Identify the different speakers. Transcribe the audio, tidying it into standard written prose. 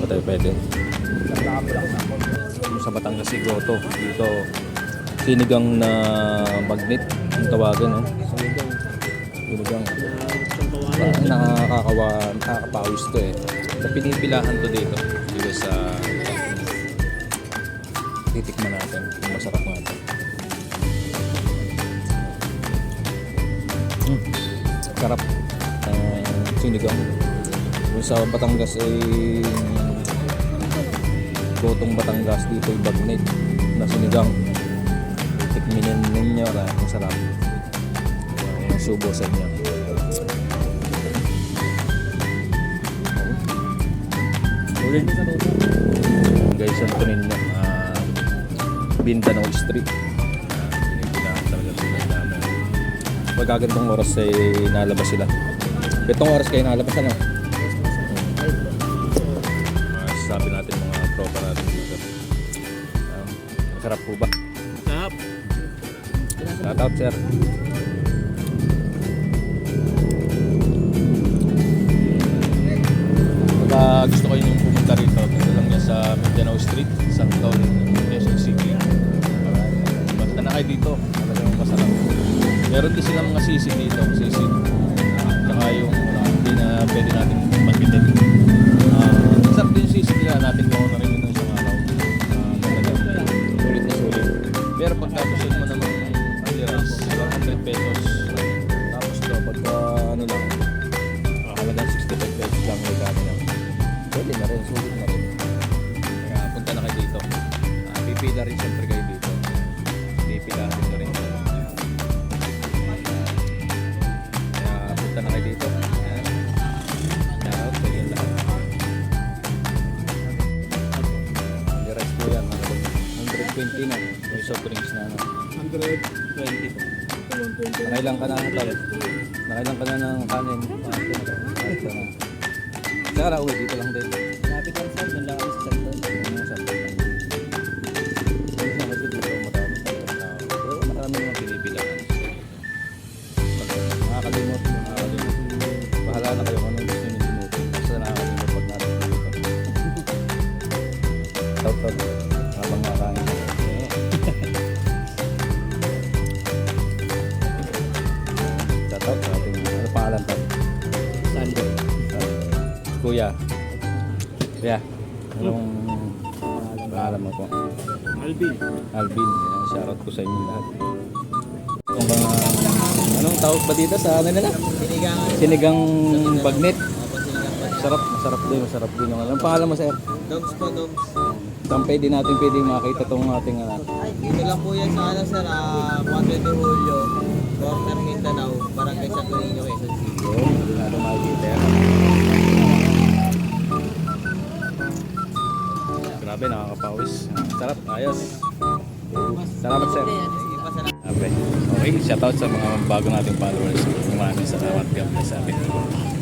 Speaker 1: ba tayo pwede? Sa Batangas Sigoto. Dito, sinigang na magnet ang tawagan, no? Sinigang. Nakakapawis to eh. Sa pinipilahan to dito. Dito sa titikman natin kung masarap nga ito. Sarap. Sinigang. Kung sa Batangas ay Gotong Batangas, dito yung bagnet na sinigang. Tikminin ninyo na ang sarap. Ang subo sa inyo. Ulit. Guys, ito ninyo. Bindanao Street. Pinipilahan talaga sila namin. Pagkagandang oras ay nalabas sila. Itong oras kayo nalabas, ano? Sabi natin mga tropa natin dito. Masarap po ba?
Speaker 2: Sarap.
Speaker 1: Shout out, sir. Pagka gusto ko yung pumunta rito, ito lang yan sa Mindanao Street, Santol, Quezon City. Basta na kayo dito, talagang masarap. Meron din silang mga sisig dito, sisig. Saka yung hindi na pwede natin magbitin. Masarap din yung sisig nila, natin ko na rin yun sa araw. Talagang sulit na sulit. Pero pagkatapos mo naman rice, 100 pesos. Tapos ito, pagka ano lang, halagang 65 pesos lang may kami lang. Pwede na rin, sulit na rin. Kaya punta na kayo dito. Pipila rin siyempre kayo dito. Pipila rin na rin. Kaya punta na kayo dito. Shoutout sa inyo lahat. Yung rice po yan, 120 na. Yung soft drinks na
Speaker 2: 120 po.
Speaker 1: nakailang ka na ng talo. Nakailang ka na ng kanin. Sara, uwi dito lang din.
Speaker 2: Lapit lang sir, doon lang kami sa Santol.
Speaker 1: Marami mga pinipilahan. Nakakalimot. Bahala na kayo kung anong gusto nyo limutin. Basta nakakalimot pag natin dito. Taut-taut. Habang makain. Taut-taut. Ano pangalan tayo?
Speaker 2: Sandal.
Speaker 1: Kuya. Kuya. Anong pangalan mo po?
Speaker 2: Alvin.
Speaker 1: Alvin. Yan, shoutout ko sa inyo lahat. Kung anong tawag ba dito sa ano nila?
Speaker 2: Sinigang.
Speaker 1: Sinigang bagnet.
Speaker 2: Opo, sinigang pa.
Speaker 1: Masarap din yung ano. Ang pangalan mo, sir?
Speaker 2: Doms po, Doms.
Speaker 1: Saan pwede natin makita itong ating
Speaker 2: Dito lang po yan sa ano sir, 120 Julio, Corner Mindanao, Barangay Santo Niño, Quezon City.
Speaker 1: hindi natin makikita yan. Grabe, nakakapawis. Sarap, ayos. Salamat, sir.
Speaker 2: Sige pa, salamat.
Speaker 1: Okay, shoutout sa mga bago nating followers. Maraming salamat. God bless sa atin.